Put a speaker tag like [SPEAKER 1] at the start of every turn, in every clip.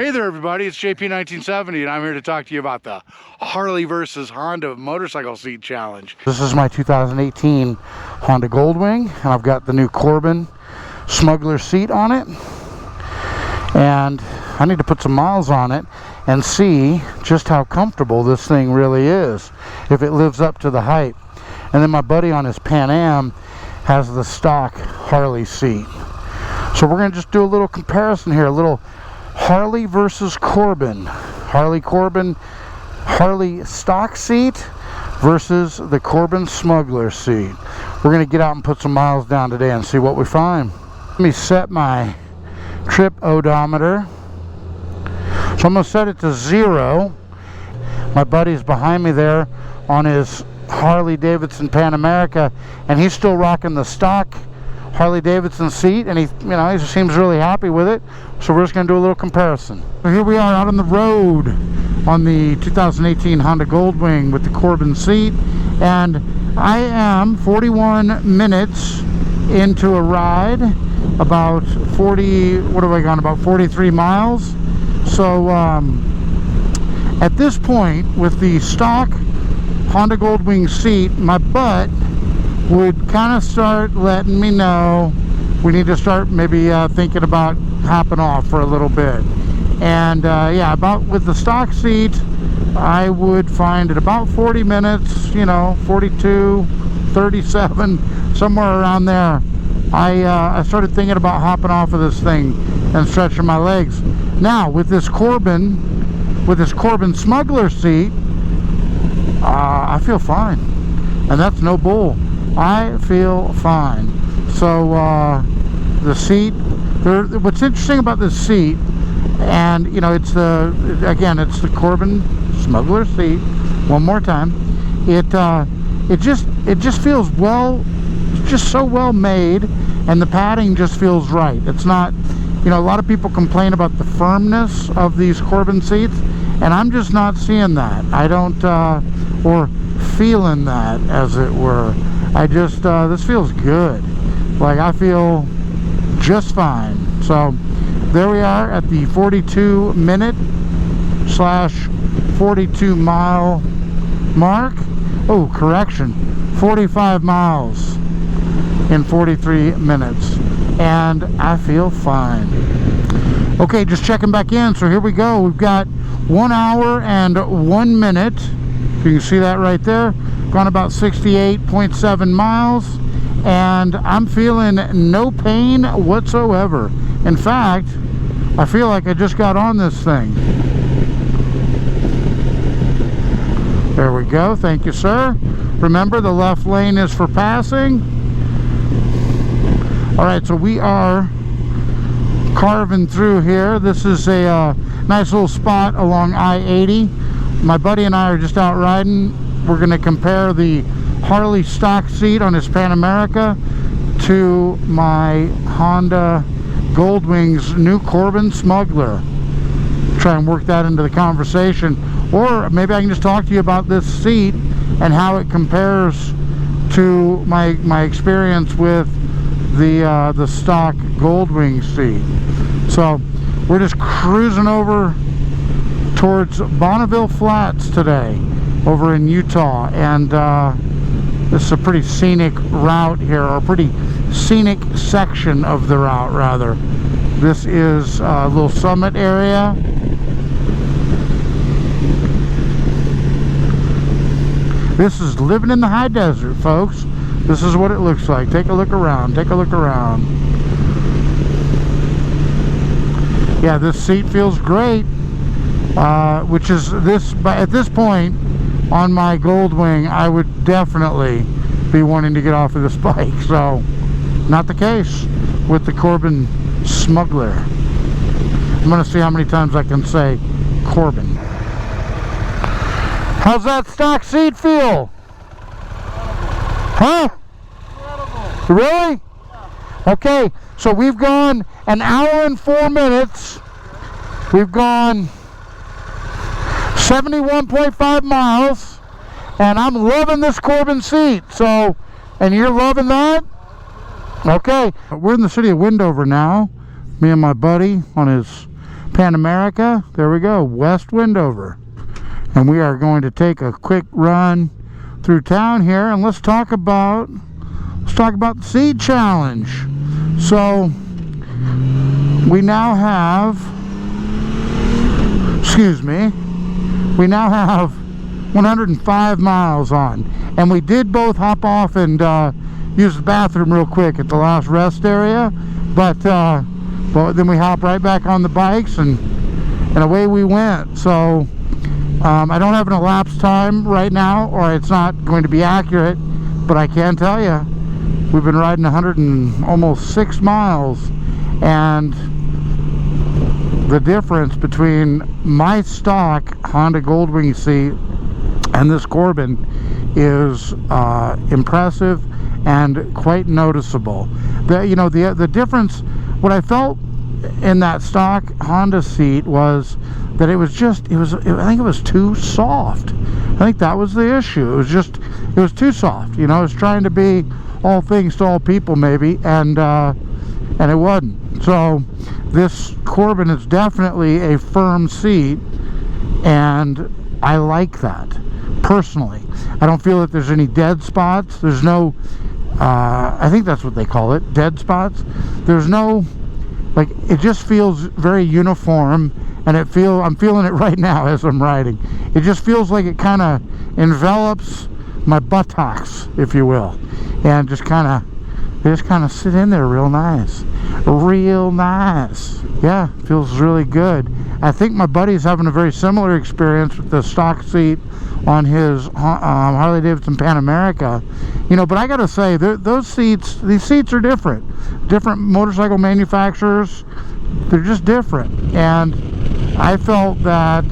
[SPEAKER 1] Hey there everybody, it's JP1970 and I'm here to talk to you about the Harley versus Honda motorcycle seat challenge. This is my 2018 Honda Goldwing and I've got the new Corbin Smuggler seat on it. And I need to put some miles on it and see just how comfortable this thing really is, if it lives up to the hype. And then my buddy on his Pan Am has the stock Harley seat. So we're going to just do a little comparison here, a little Harley versus Corbin. Harley stock seat versus the Corbin Smuggler seat. We're going to get out and put some miles down today and see what we find. Let me set my trip odometer. So I'm going to set it to 0. My buddy's behind me there on his Harley Davidson Pan America, and he's still rocking the stock Harley Davidson seat, and he seems really happy with it. So we're just going to do a little comparison. So here we are out on the road on the 2018 Honda Goldwing with the Corbin seat, and I am 41 minutes into a ride, about 43 miles. So at this point, with the stock Honda Goldwing seat, my butt would kind of start letting me know we need to start maybe thinking about hopping off for a little bit. And yeah, about with the stock seat, I would find it about 40 minutes, 42, 37, somewhere around there. I started thinking about hopping off of this thing and stretching my legs. Now with this Corbin Smuggler seat, I feel fine, and that's no bull. I feel fine. So the seat, what's interesting about this seat, and it's the Corbin Smuggler seat. One more time, it just feels so well made, and the padding just feels right. It's not, a lot of people complain about the firmness of these Corbin seats, and I'm just not seeing that. I don't, or feeling that, as it were. I just, this feels good. Like, I feel just fine. So there we are at the 42-minute/42 mile mark. Oh, correction, 45 miles in 43 minutes, and I feel fine. Okay, just checking back in. So here we go. We've got 1 hour and 1 minute. You can see that right there. Gone about 68.7 miles, and I'm feeling no pain whatsoever. In fact, I feel like I just got on this thing. There we go. Thank you, sir. Remember, the left lane is for passing. All right, so we are carving through here. This is a nice little spot along I-80. My buddy and I are just out riding. We're going to compare the Harley stock seat on his Pan America to my Honda Goldwing's new Corbin Smuggler. Try and work that into the conversation. Or maybe I can just talk to you about this seat and how it compares to my experience with the stock Goldwing seat. So we're just cruising over towards Bonneville Flats today, over in Utah, and this is a pretty scenic route here, or a pretty scenic section of the route, rather. This is a little summit area. This is living in the high desert, folks. This is what it looks like. Take a look around. Take a look around. Yeah, this seat feels great. Which is at this point on my Goldwing, I would definitely be wanting to get off of this bike. So, not the case with the Corbin Smuggler. I'm going to see how many times I can say Corbin. How's that stock seat feel? Huh? Incredible. Really? Yeah. Okay, so we've gone 1 hour and 4 minutes. We've gone 71.5 miles, and I'm loving this Corbin seat. So, and you're loving that? Okay, we're in the city of Wendover now. Me and my buddy on his Pan America. There we go, West Wendover. And we are going to take a quick run through town here, and let's talk about the seed challenge. So we now have, we now have 105 miles on, and we did both hop off and use the bathroom real quick at the last rest area, but then we hop right back on the bikes and away we went. So I don't have an elapsed time right now, or it's not going to be accurate, but I can tell you we've been riding 106 miles, and the difference between my stock Honda Goldwing seat and this Corbin is impressive and quite noticeable. The difference, what I felt in that stock Honda seat was that I think it was too soft. I think that was the issue. It was too soft. It was trying to be all things to all people maybe, and it wasn't. So this Corbin is definitely a firm seat, and I like that personally. I don't feel that there's any dead spots. There's no I think that's what they call it, dead spots. There's no, like, it just feels very uniform, and I'm feeling it right now as I'm riding. It just feels like it kind of envelops my buttocks, if you will, and they just kind of sit in there real nice. Yeah, feels really good. I think my buddy's having a very similar experience with the stock seat on his Harley Davidson Pan America. But I gotta say, these seats are different motorcycle manufacturers. They're just different, and I felt that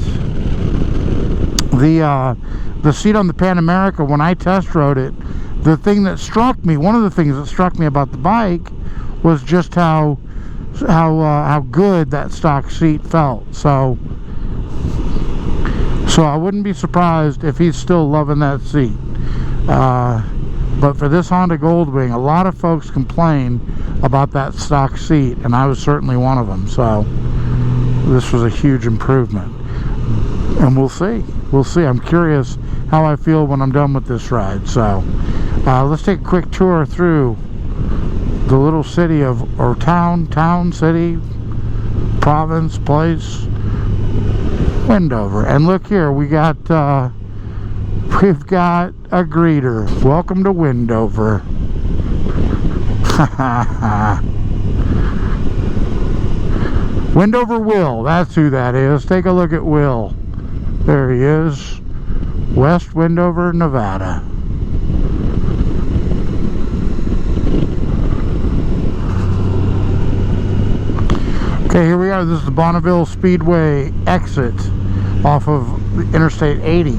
[SPEAKER 1] the seat on the Pan America, when I test rode it, one of the things that struck me about the bike was just how good that stock seat felt. So I wouldn't be surprised if he's still loving that seat. But for this Honda Goldwing, a lot of folks complain about that stock seat, and I was certainly one of them. So this was a huge improvement, and we'll see. I'm curious how I feel when I'm done with this ride. So let's take a quick tour through the little city city, province, place, Wendover. And look here, we've got a greeter. Welcome to Wendover. Wendover Will, that's who that is. Take a look at Will. There he is. West Wendover, Nevada. Okay, here we are. This is the Bonneville Speedway exit off of Interstate 80.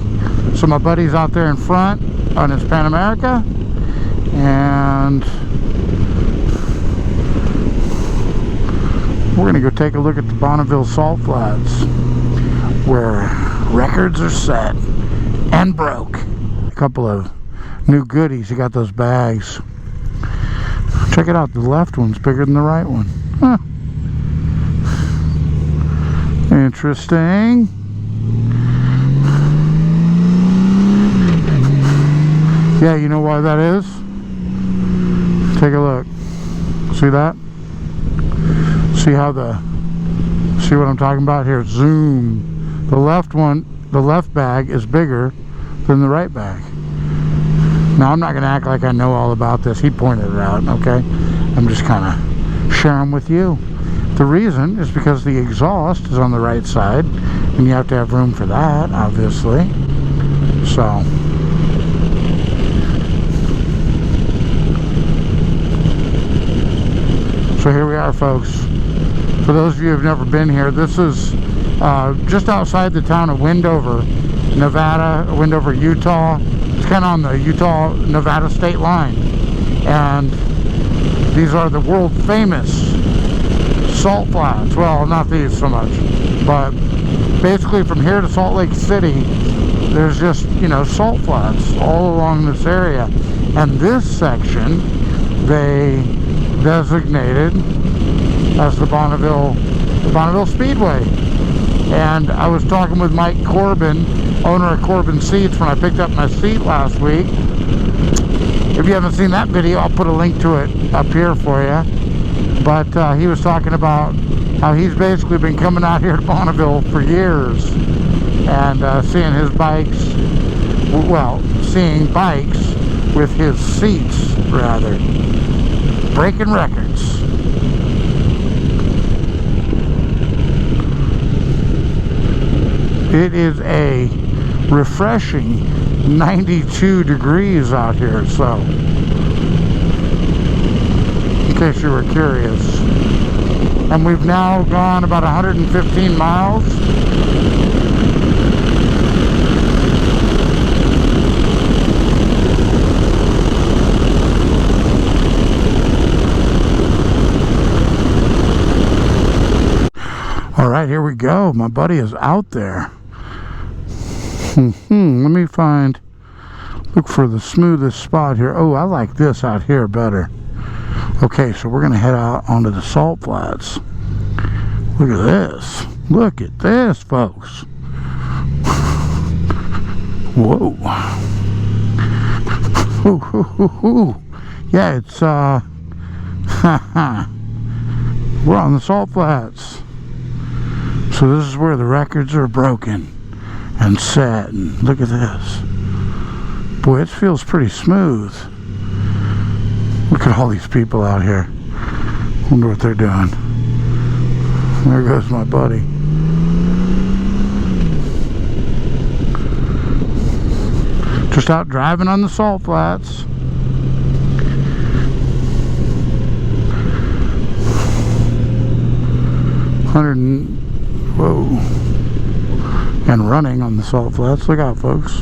[SPEAKER 1] So my buddy's out there in front on his Pan America, and we're gonna go take a look at the Bonneville Salt Flats, where records are set and broke. A couple of new goodies. You got those bags. Check it out. The left one's bigger than the right one. Huh. Interesting. Yeah, you know why that is? Take a look. See that? See what I'm talking about here? Zoom. The left bag is bigger than the right bag. Now, I'm not going to act like I know all about this. He pointed it out, okay? I'm just kind of sharing with you. The reason is because the exhaust is on the right side, and you have to have room for that, obviously. So here we are, folks. For those of you who have never been here, this is just outside the town of Wendover, Nevada, Wendover, Utah. It's kind of on the Utah-Nevada state line. And these are the world famous salt flats. Well, not these so much, but basically from here to Salt Lake City, there's just, salt flats all along this area. And this section they designated as the Bonneville Bonneville Speedway. And I was talking with Mike Corbin, owner of Corbin Seats, when I picked up my seat last week. If you haven't seen that video, I'll put a link to it up here for you. But he was talking about how he's basically been coming out here to Bonneville for years and seeing his bikes, well, seeing bikes with his seats, rather, breaking records. It is a refreshing 92 degrees out here, so in case you were curious. And we've now gone about 115 miles. All right, here we go. My buddy is out there. Let me look for the smoothest spot here. Oh, I like this out here better. Okay, so we're going to head out onto the salt flats. Look at this. Look at this, folks. Whoa. Ooh, ooh, ooh, ooh. Yeah, it's, we're on the salt flats. So this is where the records are broken and set. And look at this. Boy, it feels pretty smooth. Look at all these people out here. Wonder what they're doing. There goes my buddy. Just out driving on the salt flats. Whoa. And running on the salt flats. Look out, folks.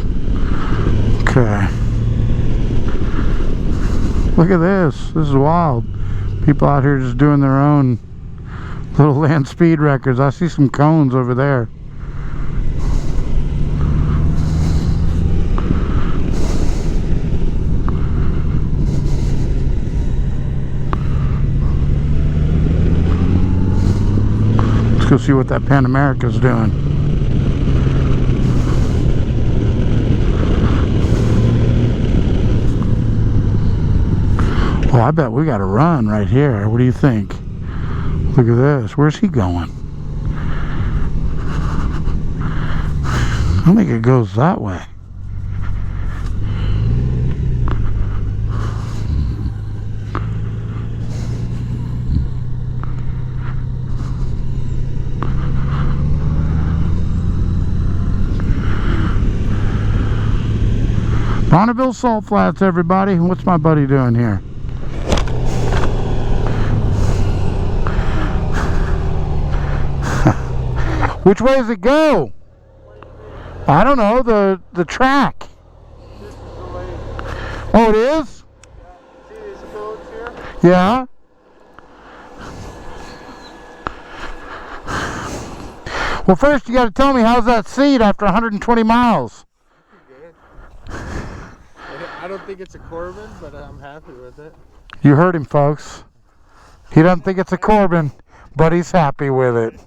[SPEAKER 1] Okay. Look at this. This is wild. People out here just doing their own little land speed records. I see some cones over there. Let's go see what that Pan America is doing. Oh, I bet we got to run right here. What do you think? Look at this. Where's he going? I don't think it goes that way. Bonneville Salt Flats, everybody. What's my buddy doing here? Which way does it go? I don't know, the track.
[SPEAKER 2] This is the way.
[SPEAKER 1] Oh, it is?
[SPEAKER 2] Yeah. See these codes here?
[SPEAKER 1] Yeah. Well, first you got to tell me, how's that seat after 120 miles?
[SPEAKER 2] Good. I don't think it's a Corbin, but I'm happy with it.
[SPEAKER 1] You heard him, folks. He doesn't think it's a Corbin, but he's happy with it.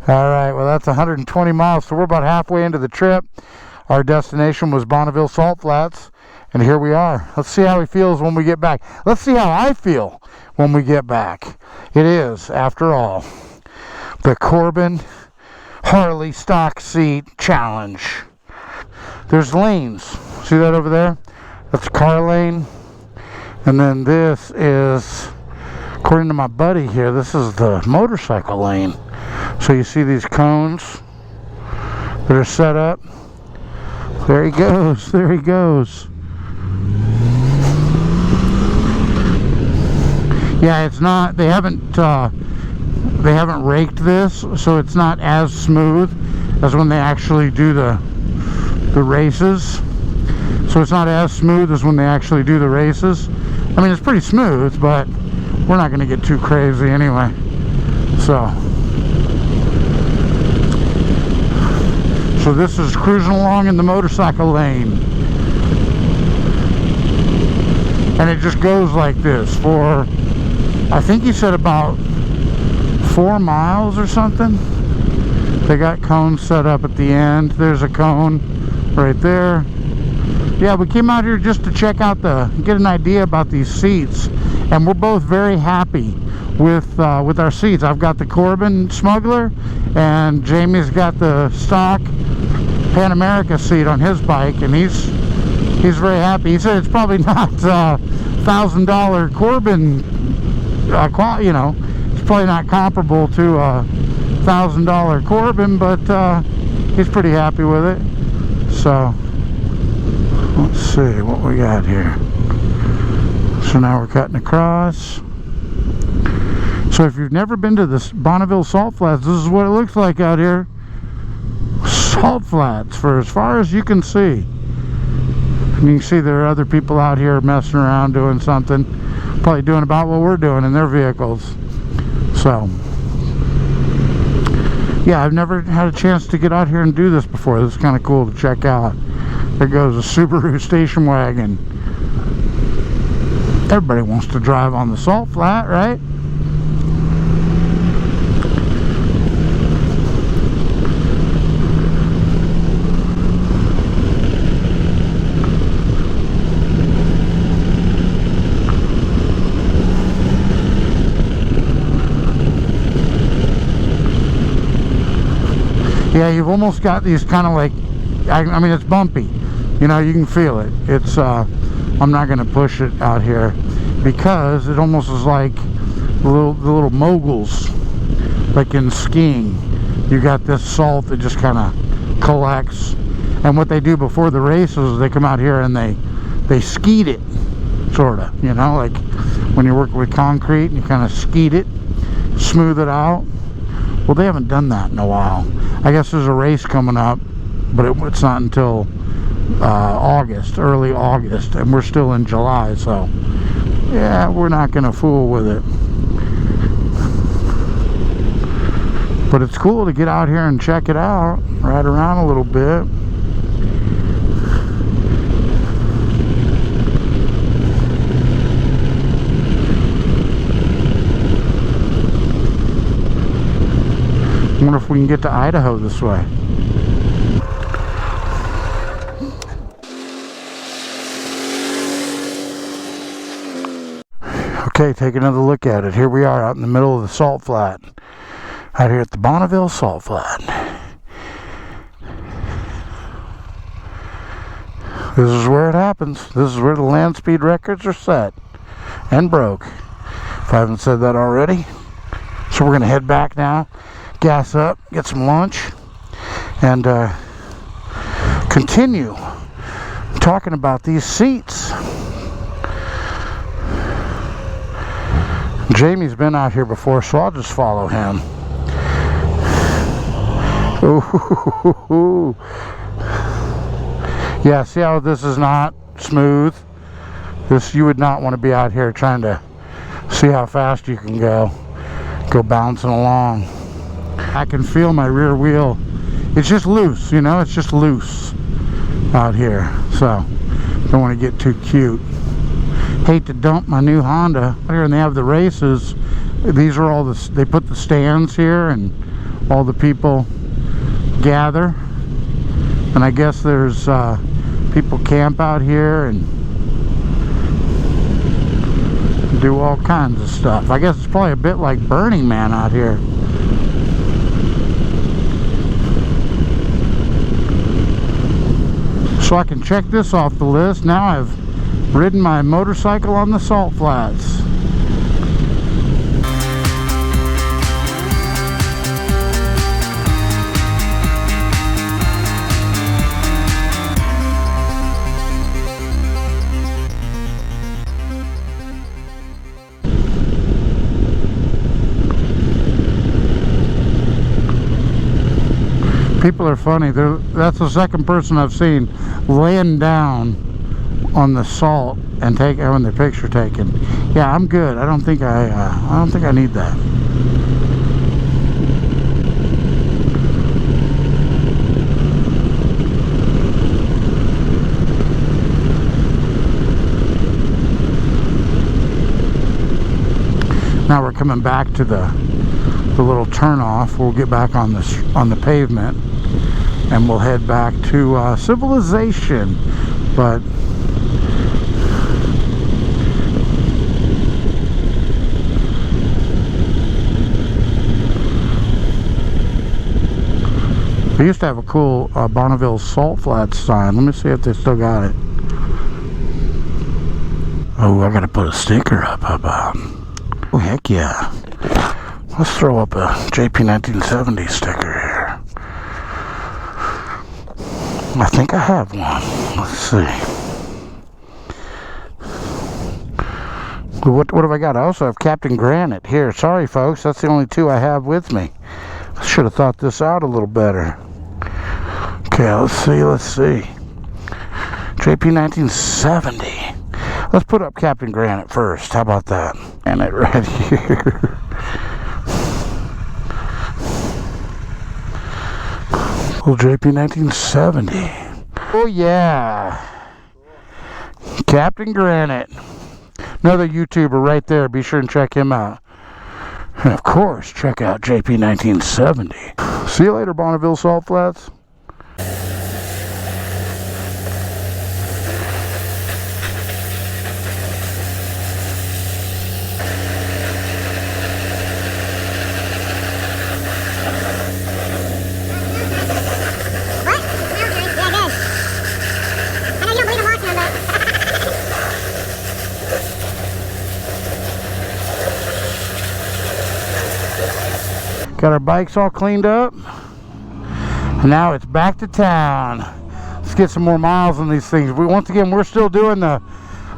[SPEAKER 1] All right, well, that's 120 miles, so we're about halfway into the trip. Our destination was Bonneville Salt Flats, and here we are. Let's see how he feels when we get back. Let's see how I feel when we get back. It is, after all, the Corbin Harley Stock Seat Challenge. There's lanes. See that over there? That's a car lane. And then this is, according to my buddy here, this is the motorcycle lane. So you see these cones that are set up. There he goes. There he goes. Yeah, it's not. They haven't raked this, so it's not as smooth as when they actually do the races. So it's not as smooth as when they actually do the races. I mean, it's pretty smooth, but we're not going to get too crazy anyway. So this is cruising along in the motorcycle lane. And it just goes like this for, I think he said about 4 miles or something. They got cones set up at the end. There's a cone right there. Yeah, we came out here just to check out get an idea about these seats, and we're both very happy with our seats. I've got the Corbin Smuggler, and Jamie's got the stock Pan America seat on his bike, and he's very happy. He said it's probably not $1,000 Corbin, you know, it's probably not comparable to $1,000 Corbin, but he's pretty happy with it. So let's see what we got here. So now we're cutting across. So if you've never been to this Bonneville Salt Flats, this is what it looks like out here. Salt flats for as far as you can see. And you can see there are other people out here messing around doing something, probably doing about what we're doing in their vehicles. So yeah, I've never had a chance to get out here and do this before. This is kind of cool to check out. There goes a Subaru station wagon. Everybody wants to drive on the salt flat, right? Yeah, you've almost got these kind of like, I mean, it's bumpy. You know, you can feel it. It's, I'm not going to push it out here because it almost is like the little moguls, like in skiing. You got this salt that just kind of collects. And what they do before the races, they come out here and they skeet it, sort of. You know, like when you're working with concrete and you kind of skeet it, smooth it out. Well, they haven't done that in a while. I guess there's a race coming up, but it's not until August, early August, and we're still in July, so yeah, we're not gonna fool with it. But it's cool to get out here and check it out, ride around a little bit. I wonder if we can get to Idaho this way. Okay, take another look at it. Here we are out in the middle of the salt flat. Out here at the Bonneville Salt Flat. This is where it happens. This is where the land speed records are set and broke, if I haven't said that already. So we're going to head back now, gas up, get some lunch, and continue talking about these seats. Jamie's been out here before, so I'll just follow him. Ooh. Yeah, see how this is not smooth? This, you would not want to be out here trying to see how fast you can go bouncing along. I can feel my rear wheel. It's just loose, you know, it's just loose out here. So, don't want to get too cute. Hate to dump my new Honda here, and they have the races. These are all they put the stands here, and all the people gather. And I guess there's people camp out here and do all kinds of stuff. I guess it's probably a bit like Burning Man out here. So I can check this off the list. Now I've ridden my motorcycle on the salt flats. People are funny. That's the second person I've seen laying down on the salt and having their picture taken. Yeah, I'm good. I don't think I need that. Now we're coming back to the the little turnoff, we'll get back on the pavement, and we'll head back to civilization. But they used to have a cool Bonneville Salt Flats sign. Let me see if they still got it. Oh, I gotta put a sticker up. How about? Oh, heck yeah. Let's throw up a JP 1970 sticker here. I think I have one. Let's see. What have I got? I also have Captain Granite here. Sorry, folks. That's the only two I have with me. I should have thought this out a little better. Okay, let's see. JP 1970. Let's put up Captain Granite first. How about that? And it right here. Little JP 1970. Oh yeah. Captain Granite. Another YouTuber right there. Be sure and check him out. And of course, check out JP 1970. See you later, Bonneville Salt Flats. Got our bikes all cleaned up, and now it's back to town. Let's get some more miles on these things. Once again, we're still doing the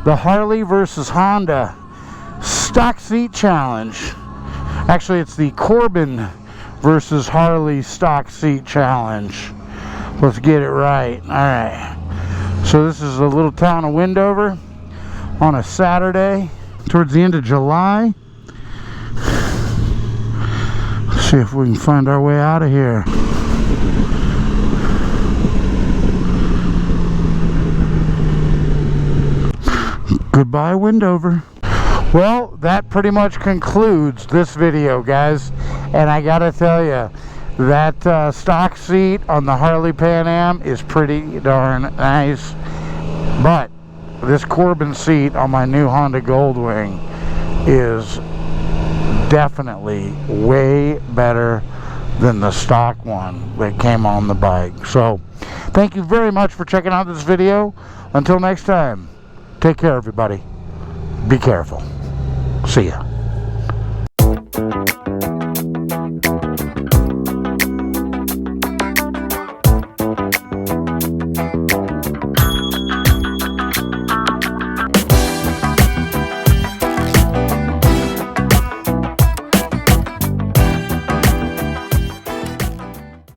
[SPEAKER 1] Harley versus Honda stock seat challenge. Actually, it's the Corbin versus Harley stock seat challenge. Let's get it right. All right. So this is the little town of Wendover on a Saturday towards the end of July. See if we can find our way out of here. Goodbye, Wendover. Well, that pretty much concludes this video, guys. And I gotta tell you, that stock seat on the Harley Pan Am is pretty darn nice. But this Corbin seat on my new Honda Goldwing is definitely way better than the stock one that came on the bike. So thank you very much for checking out this video. Until next time, take care, everybody. Be careful. See ya.